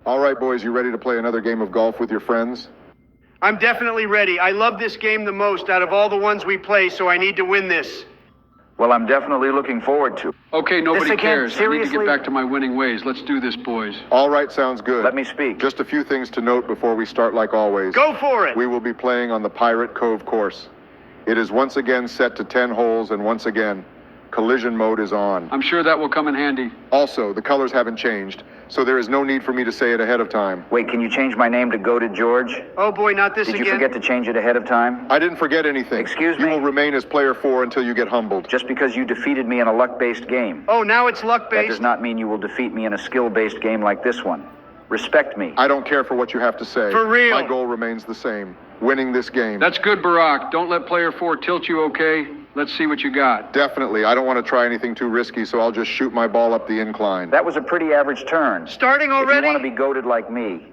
All right, boys, you ready to play another game of golf with your friends? I'm definitely ready. I love this game the most out of all the ones we play, so I need to win this. Well, I'm definitely looking forward to. Okay, nobody This again? cares. I need to Seriously? get back to my winning ways. Let's do this, boys. All right, sounds good. Let me speak. Just a few things to note before we start like always. Go for it! We will be playing on the Pirate Cove course. It is once again set to 10 holes, and once again, collision mode is on. I'm sure that will come in handy. Also, the colors haven't changed, so there is no need for me to say it ahead of time. Wait, can you change my name to Goated George? Oh boy, not this Did again. you forget to change it ahead of time? I didn't forget anything. Excuse You me? will remain as player 4 until you get humbled. Just because you defeated me in a luck-based game. Oh, now it's That luck-based? does not mean you will defeat me in a skill-based game like this one. Respect me. I don't care for what you have to say. For real? My goal remains the same. Winning this game. That's good, Barack. Don't let player 4 tilt you, okay? Let's see what you got. Definitely. I don't want to try anything too risky, so I'll just shoot my ball up the incline. That was a pretty average turn. Starting If already? you want to be goated like me,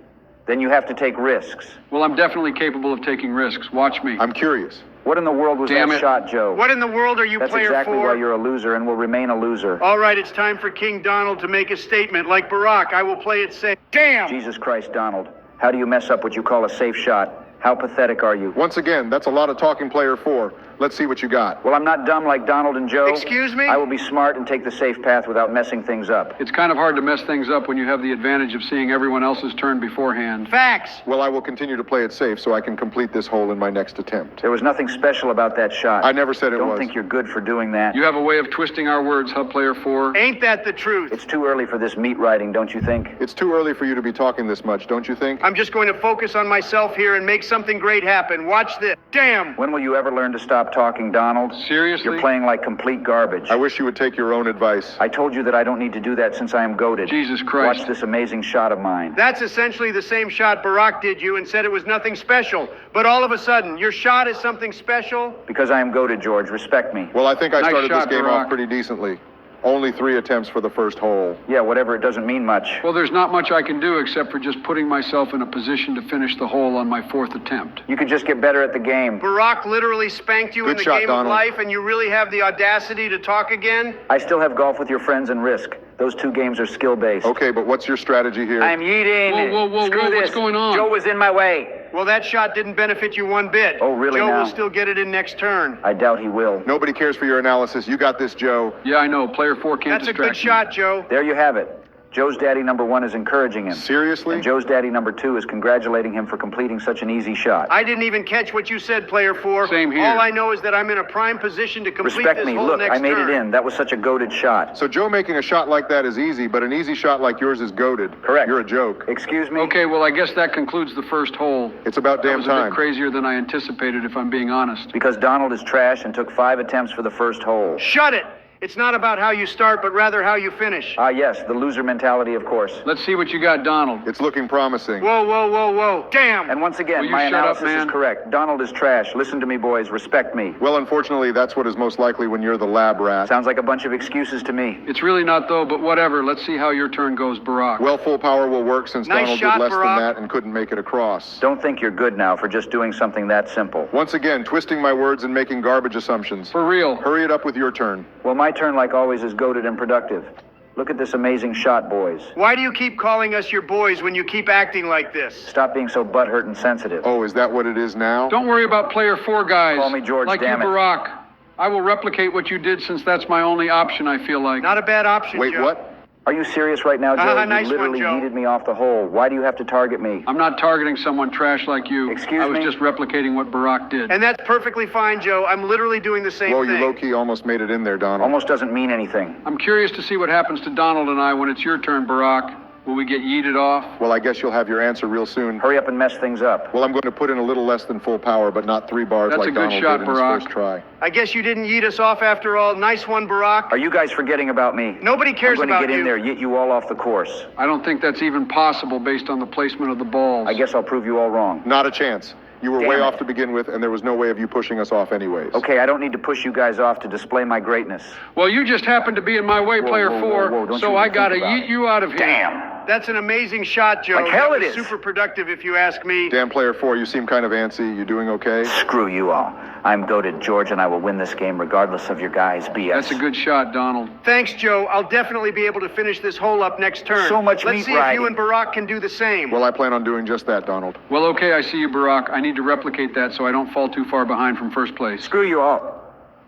then you have to take risks. Well, I'm definitely capable of taking risks. Watch me. I'm curious. What in the world was Damn that it. shot, Joe? What in the world are you That's player exactly 4? why you're a loser and will remain a loser. All right, it's time for King Donald to make a statement. Like Barack, I will play it safe. Damn! Jesus Christ, Donald. How do you mess up what you call a safe shot? How pathetic are you? Once again, that's a lot of talking player 4. Let's see what you got. Well, I'm not dumb like Donald and Joe. Excuse me? I will be smart and take the safe path without messing things up. It's kind of hard to mess things up when you have the advantage of seeing everyone else's turn beforehand. Facts! Well, I will continue to play it safe so I can complete this hole in my next attempt. There was nothing special about that shot. I never said it Don't was. think you're good for doing that. You have a way of twisting our words, huh, player 4? Ain't that the truth? It's too early for this meat riding, don't you think? It's too early for you to be talking this much, don't you think? I'm just going to focus on myself here and make something great happen. Watch this. Damn! When will you ever learn to stop talking, Donald? Seriously? You're playing like complete garbage. I wish you would take your own advice. I told you that I don't need to do that since I am goated. Jesus Christ. Watch this amazing shot of mine. That's essentially the same shot Barack did you and said it was nothing special. But all of a sudden, your shot is something special? Because I am goated, George. Respect me. Well, I think I Nice started shot, this game Barack. off pretty decently. Only 3 attempts for the first hole. Yeah, whatever. It doesn't mean much. Well, there's not much I can do except for just putting myself in a position to finish the hole on my 4th attempt. You could just get better at the game. Barack literally spanked you in Good the shot, game Donald. of life and you really have the audacity to talk again? I still have golf with your friends and Risk. Those 2 games are skill-based. Okay, but what's your strategy here? I'm yeeting. Whoa, whoa, whoa, Screw whoa, this. what's going on? Joe was in my way. Well, that shot didn't benefit you one bit. Oh, really Joe now? will still get it in next turn. I doubt he will. Nobody cares for your analysis. You got this, Joe. Yeah, I know. Player 4 can't That's a distract good shot, Joe. There you have it. Joe's daddy number 1 is encouraging him. Seriously? And Joe's daddy number 2 is congratulating him for completing such an easy shot. I didn't even catch what you said, player 4. Same here. All I know is that I'm in a prime position to complete Respect this me. whole Look, next I made turn. it in. That was such a goated shot. So Joe making a shot like that is easy, but an easy shot like yours is goated. Correct. You're a joke. Excuse me? Okay, well, I guess that concludes the first hole. It's about That damn was a time. bit crazier than I anticipated, if I'm being honest. Because Donald is trash and took 5 attempts for the first hole. Shut it! It's not about how you start, but rather how you finish. Ah, yes, the loser mentality, of course. Let's see what you got, Donald. It's looking promising. Whoa, whoa, whoa, whoa. Damn! And once again, Will you my shut up, analysis man? is correct. Donald is trash. Listen to me, boys. Respect me. Well, unfortunately, that's what is most likely when you're the lab rat. Sounds like a bunch of excuses to me. It's really not, though, but whatever. Let's see how your turn goes, Barack. Well, full power will work since Nice Donald shot, did less Barack. than that and couldn't make it across. Don't think you're good now for just doing something that simple. Once again, twisting my words and making garbage assumptions. For real. Hurry it up with your turn. Well, my turn, like always, is goated and productive. Look at this amazing shot, boys. Why do you keep calling us your boys when you keep acting like this? Stop being so butthurt and sensitive. Oh, is that what it is now? Don't worry about player 4, guys. Call me George, like damn you, it. Barack. I will replicate what you did since that's my only option, I feel like. Not a bad option, Wait, Joe. what? Are you serious right now, Joe? Nice You one, literally Joe. yeeted me off the hole. Why do you have to target me? I'm not targeting someone trash like you. Excuse I was me? just replicating what Barack did. And that's perfectly fine, Joe. I'm literally doing the same Whoa, thing. you low-key almost made it in there, Donald. Almost doesn't mean anything. I'm curious to see what happens to Donald and I when it's your turn, Barack. Will we get yeeted off? Well, I guess you'll have your answer real soon. Hurry up and mess things up. Well, I'm going to put in a little less than full power, but not 3 bars That's like a good Donald shot, did in his Barack. first try. I guess you didn't yeet us off after all. Nice one, Barack. Are you guys forgetting about me? Nobody cares I'm about going to get you. in there, yeet you all off the course. I don't think that's even possible based on the placement of the balls. I guess I'll prove you all wrong. Not a chance. You were Damn way it. off to begin with, and there was no way of you pushing us off anyways. Okay, I don't need to push you guys off to display my greatness. Well, you just happened to be in my way, Whoa, player whoa, 4, whoa, don't so you I even gotta think about yeet it. you out of here. Damn! That's an amazing shot, Joe. Like hell That it was is. super productive, if you ask me. Damn player 4, you seem kind of antsy. You doing okay? Screw you all. I'm goated, George, and I will win this game regardless of your guys' BS. That's a good shot, Donald. Thanks, Joe. I'll definitely be able to finish this hole up next turn. So much Let's meat see if riding. you and Barack can do the same. Well, I plan on doing just that, Donald. Well, okay, I see you, Barack. I need to replicate that so I don't fall too far behind from first place. Screw you all.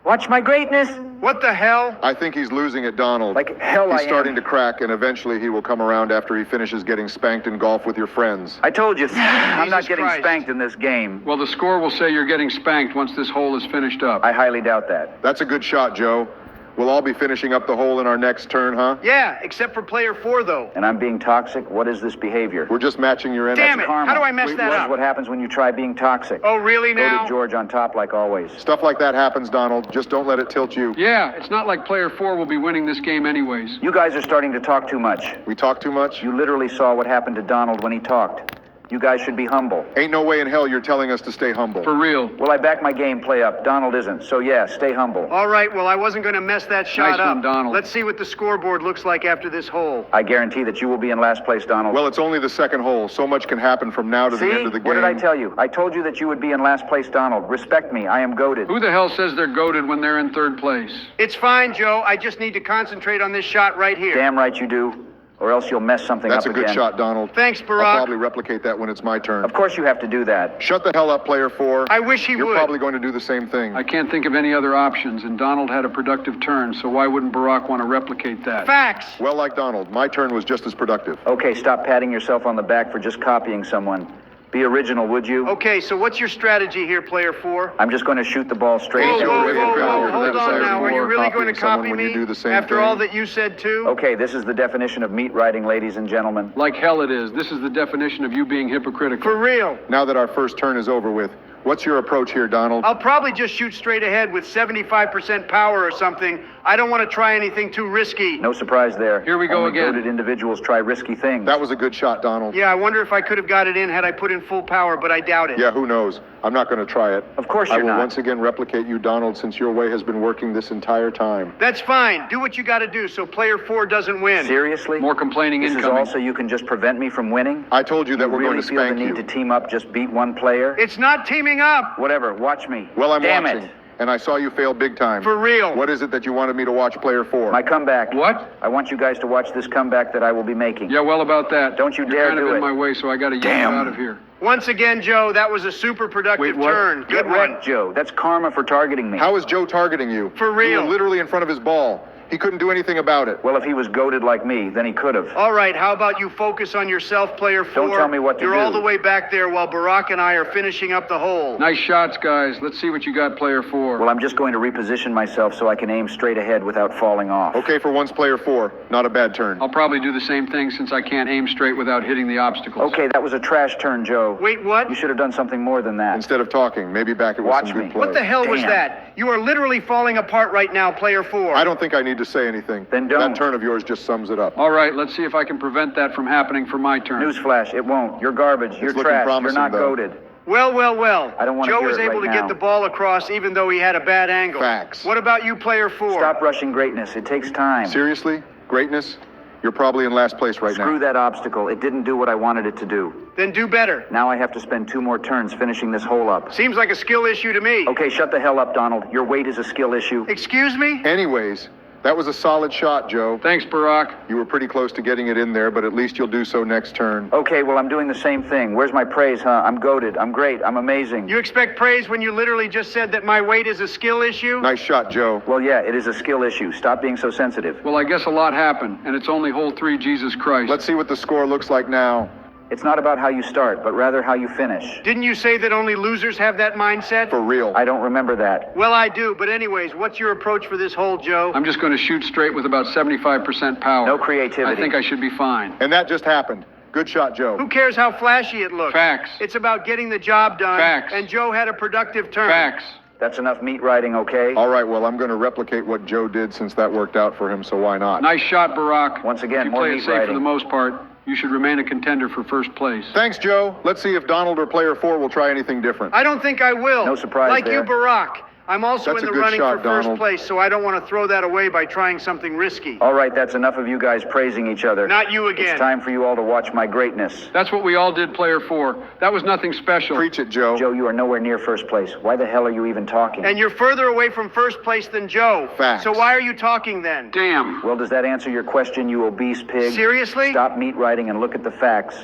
Watch my greatness. What the hell? I think he's losing it, Donald. Like hell I He's am. starting to crack, and eventually he will come around after he finishes getting spanked in golf with your friends. I told you, I'm not Jesus getting Christ. spanked in this game. Well, the score will say you're getting spanked once this hole is finished up. I highly doubt that. That's a good shot, Joe. We'll all be finishing up the hole in our next turn, huh? Yeah, except for player 4, though. And I'm being toxic? What is this behavior? We're just matching your energy. Damn it! Karma. How do I mess that This up? is what happens when you try being toxic. Oh, really Go now? to George on top like always. Stuff like that happens, Donald. Just don't let it tilt you. Yeah, it's not like player 4 will be winning this game anyways. You guys are starting to talk too much. We talk too much? You literally saw what happened to Donald when he talked. You guys should be humble. Ain't no way in hell you're telling us to stay humble. For real. Well, I back my gameplay up. Donald isn't. So yeah, stay humble. All right, well, I wasn't going to mess that shot Nice one, up. Donald. Let's see what the scoreboard looks like after this hole. I guarantee that you will be in last place, Donald. Well, it's only the second hole. So much can happen from now to See? the end of the game. What did I tell you? I told you that you would be in last place, Donald. Respect me. I am goated. Who the hell says they're goated when they're in third place? It's fine, Joe. I just need to concentrate on this shot right here. Damn right you do. Or else you'll mess something That's up a good again. shot, Donald. Thanks, I'll Barack. probably replicate that when it's my turn. Of course you have to do that. Shut the hell up, player 4. I wish he You're would. probably going to do the same thing. I can't think of any other options, and Donald had a productive turn, so why wouldn't Barack want to replicate that? Facts. Well, like Donald, my turn was just as productive. Okay, stop patting yourself on the back for just copying someone. Be original, would you? Okay, so what's your strategy here, player 4? I'm just going to shoot the ball straight Whoa, at you. whoa, Already whoa, proud of whoa, your hold on desire now. Are you for really going to copying someone copy when me you do the same after thing? all that you said too? Okay, this is the definition of meat riding, ladies and gentlemen. Like hell it is. This is the definition of you being hypocritical. For real. Now that our first turn is over with, what's your approach here, Donald? I'll probably just shoot straight ahead with 75% power or something. I don't want to try anything too risky. No surprise there. Here we go Only again. goated individuals try risky things. That was a good shot, Donald. Yeah, I wonder if I could have got it in had I put in full power, but I doubt it. Yeah, who knows? I'm not going to try it. Of course I you're will not. once again replicate you, Donald, since your way has been working this entire time. That's fine. Do what you got to do so player 4 doesn't win. Seriously? More complaining This is incoming. all so you can just prevent me from winning? I told you that we're really going to feel the spank need you. to team up, just beat one player? It's not teaming up. Whatever, watch me. Well, I'm Damn watching, it. and I saw you fail big time. For real. What is it that you wanted me to watch, player 4? My comeback. What? I want you guys to watch this comeback that I will be making. Yeah, well about that. Don't you You're dare kind do of it. in my way, so I got to yank Damn. you out of here. Once again, Joe, that was a super productive Wait, what? turn. Get Good one. wrecked, Joe. That's karma for targeting me. How is Joe targeting you? For real. You were literally in front of his ball. He couldn't do anything about it. Well, if he was goated like me, then he could have. All right, how about you focus on yourself, player 4? Don't tell me what to You're do. all the way back there while Barack and I are finishing up the hole. Nice shots, guys. Let's see what you got, player 4. Well, I'm just going to reposition myself so I can aim straight ahead without falling off. Okay, for once, player 4. Not a bad turn. I'll probably do the same thing since I can't aim straight without hitting the obstacles. Okay, that was a trash turn, Joe. Wait, what? You should have done something more than that. Instead of talking, maybe back it with Watch some me. good play. What the hell was Damn. that? You are literally falling apart right now, player 4. I don't think I need to say anything. Then don't. That turn of yours just sums it up. All right, let's see if I can prevent that from happening for my turn. Newsflash, it won't. You're garbage. You're looking trash. You're promising, not though. goated. Well, well, well. I don't wanna Joe hear was it able right to now. get the ball across even though he had a bad angle. Facts. What about you, player 4? Stop rushing greatness. It takes time. Seriously? Greatness? You're probably in last place right Screw now. that obstacle. It didn't do what I wanted it to do. Then do better. Now I have to spend 2 more turns finishing this hole up. Seems like a skill issue to me. Okay, shut the hell up, Donald. Your weight is a skill issue. Excuse me? Anyways, that was a solid shot, Joe. Thanks, Barack. You were pretty close to getting it in there, but at least you'll do so next turn. Okay, well, I'm doing the same thing. Where's my praise, huh? I'm goated. I'm great. I'm amazing. You expect praise when you literally just said that my weight is a skill issue? Nice shot, Joe. Well, yeah, it is a skill issue. Stop being so sensitive. Well, I guess a lot happened, and it's only hole 3, Jesus Christ. Let's see what the score looks like now. It's not about how you start, but rather how you finish. Didn't you say that only losers have that mindset? For real. I don't remember that. Well, I do, but anyways, what's your approach for this hole, Joe? I'm just going to shoot straight with about 75% power. No creativity. I think I should be fine. And that just happened. Good shot, Joe. Who cares how flashy it looks? Facts. It's about getting the job done. Facts. And Joe had a productive turn. Facts. That's enough meat riding, okay? All right, well, I'm going to replicate what Joe did since that worked out for him, so why not? Nice shot, Barack. Once again, if you more play it meat safe for riding. the most part, you should remain a contender for first place. Thanks, Joe. Let's see if Donald or player 4 will try anything different. I don't think I will. No surprise Like there. you, Barack. I'm also That's in a the good running shot, for first Donald. place, so I don't want to throw that away by trying something risky. All right, that's enough of you guys praising each other. Not you again. It's time for you all to watch my greatness. That's what we all did, player 4. That was nothing special. Preach it, Joe. Joe, you are nowhere near first place. Why the hell are you even talking? And you're further away from first place than Joe. Facts. So why are you talking then? Damn. Well, does that answer your question, you obese pig? Seriously? Stop meat writing and look at the facts.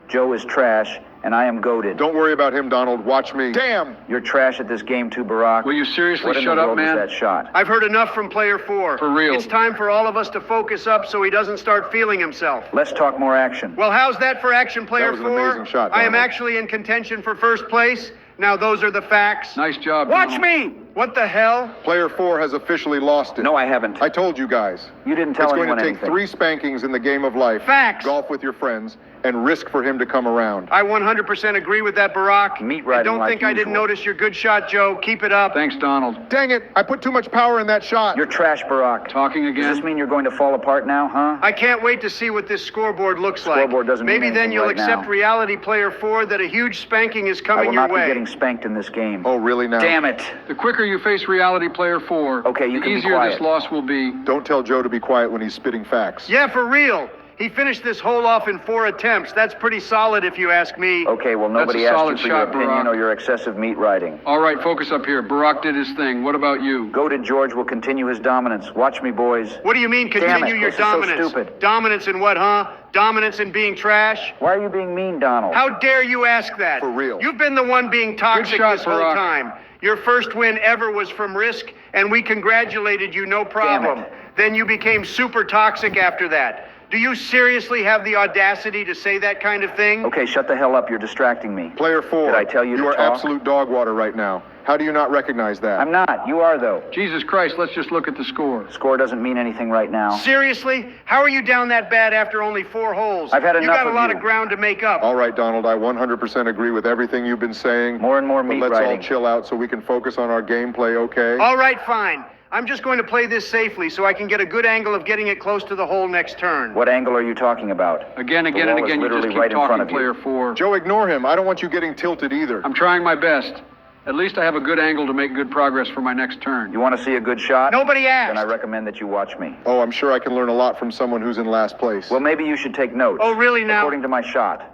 Joe is trash, and I am goated. Don't worry about him, Donald. Watch me. Damn! You're trash at this game too, Barack. Will you seriously What in shut the up, world man? was that shot? I've heard enough from player 4. For real. It's time for all of us to focus up so he doesn't start feeling himself. Let's talk more action. Well, how's that for action, player was an 4? amazing shot, I am Donald. actually in contention for first place. Now those are the facts. Nice job. Watch Donald. me! What the hell? Player 4 has officially lost it. No, I haven't. I told you guys. You didn't tell It's going anyone to take anything. 3 spankings in the game of life. Facts. Golf with your friends, and risk for him to come around. I 100% agree with that, Barack. Meat And riding don't like think I didn't usual. notice your good shot, Joe. Keep it up. Thanks, Donald. Dang it! I put too much power in that shot. You're trash, Barack. Talking Does this again? mean you're going to fall apart now, huh? I can't wait to see what this scoreboard looks like. Scoreboard doesn't mean Maybe then anything you'll right accept now. reality, player 4, that a huge spanking is I coming will your not be way. getting spanked in this game. Oh, really now? Damn it. The quicker you face reality, player 4, Okay, you the can be easier quiet. this loss will be. Don't tell Joe to be quiet when he's spitting facts. Yeah, for real. He finished this hole off in 4 attempts. That's pretty solid if you ask me. Okay, well, nobody That's a asked you solid for your shot, opinion Barack. or your excessive meat riding. All right, focus up here. Barack did his thing. What about you? Goated George will continue his dominance. Watch me, boys. What do you mean Damn continue it, your this is so dominance? stupid. Dominance in what, huh? Dominance in being trash? Why are you being mean, Donald? How dare you ask that? For real. You've been the one being toxic shot, this whole Barack. time. Your first win ever was from Risk, and we congratulated you, no problem. it. Then you became super toxic after that. Do you seriously have the audacity to say that kind of thing? Okay, shut the hell up. You're distracting me. Player 4, Did I tell you to are talk? absolute dog water right now. How do you not recognize that? I'm not. You are, though. Jesus Christ, let's just look at the score. Score doesn't mean anything right now. Seriously? How are you down that bad after only 4 holes? I've had You enough got a of lot you. of ground to make up. All right, Donald, I 100% agree with everything you've been saying. More and more But meat let's riding. all chill out so we can focus on our gameplay, okay? All right, fine. I'm just going to play this safely so I can get a good angle of getting it close to the hole next turn. What angle are you talking about? Again, The and wall is again, you literally just keep right in front talking, of you. player 4. Joe, ignore him. I don't want you getting tilted either. I'm trying my best. At least I have a good angle to make good progress for my next turn. You want to see a good shot? Nobody Then I asked. recommend that you watch me. Oh, I'm sure I can learn a lot from someone who's in last place. Well, maybe you should take notes. Oh, really now? According to my shot,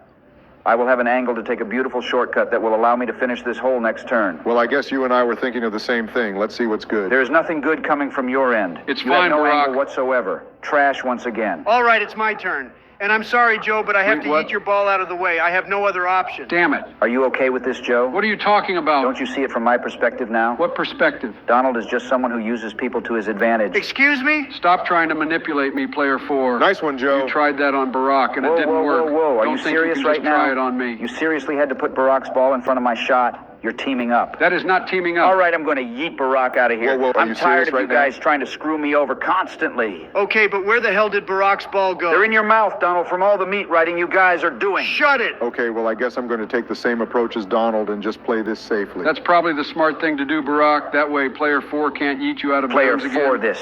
I will have an angle to take a beautiful shortcut that will allow me to finish this hole next turn. Well, I guess you and I were thinking of the same thing. Let's see what's good. There is nothing good coming from your end. It's you fine, have no Barack. angle whatsoever. Trash once again. All right, it's my turn. And I'm sorry, Joe, but I have Wait, to what? eat your ball out of the way. I have no other option. Damn it. Are you okay with this, Joe? What are you talking about? Don't you see it from my perspective now? What perspective? Donald is just someone who uses people to his advantage. Excuse me? Stop trying to manipulate me, player 4. Nice one, Joe. You tried that on Barack, and Whoa, it didn't whoa, work. whoa, whoa. Are Don't you think serious you can right just now? try it on me. You seriously had to put Barack's ball in front of my shot? You're teaming up. That is not teaming up. All right, I'm going to yeet Barack out of here. Whoa, whoa, are I'm you tired serious of you right now? guys trying to screw me over constantly. Okay, but where the hell did Barack's ball go? They're in your mouth, Donald, from all the meat riding you guys are doing. Shut it! Okay, well, I guess I'm going to take the same approach as Donald and just play this safely. That's probably the smart thing to do, Barack. That way, player 4 can't eat you out of Player bounds again. 4 this.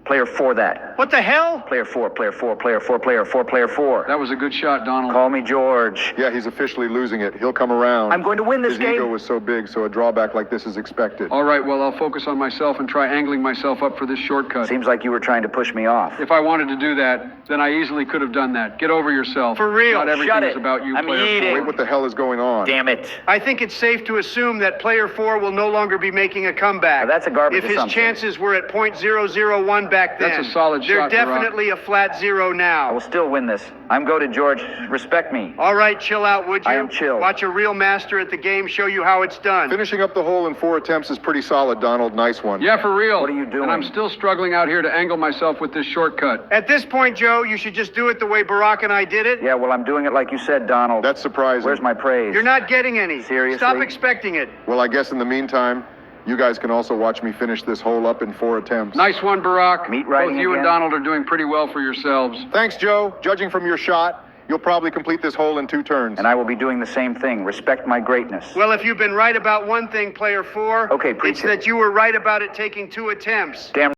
Player 4 that. What the hell? Player 4, player 4, player 4, player 4, player 4. That was a good shot, Donald. Call me George. Yeah, he's officially losing it. He'll come around. I'm going to win this His game. ego was so big, so a drawback like this is expected. All right, well, I'll focus on myself and try angling myself up for this shortcut. Seems like you were trying to push me off. If I wanted to do that, then I easily could have done that. Get over yourself. For real. Not everything Shut is it. about you, I'm player eating. 4. Wait, what the hell is going on? Damn it. I think it's safe to assume that player 4 will no longer be making a comeback. Now, that's a garbage If his assumption. chances were at .001 back then, That's a solid they're shot, Barack. definitely a flat zero I now. will still win this. I'm goated, George. Respect me. All right, chill out, would you? I am chill. Watch a real master at the game show you how it's done. Finishing up the hole in 4 attempts is pretty solid, Donald. Nice one. Yeah, for real. What are you doing? And I'm still struggling out here to angle myself with this shortcut. At this point, Joe, you should just do it the way Barack and I did it. Yeah, well, I'm doing it like you said, Donald. That's surprising. Where's my praise? You're not getting any. Seriously? Stop expecting it. Well, I guess in the meantime, you guys can also watch me finish this hole up in 4 attempts. Nice one, Barack. Meat riding Both you again? and Donald are doing pretty well for yourselves. Thanks, Joe. Judging from your shot, you'll probably complete this hole in 2 turns. And I will be doing the same thing. Respect my greatness. Well, if you've been right about one thing, player 4, Okay, preach it's it. that you were right about it taking 2 attempts. Damn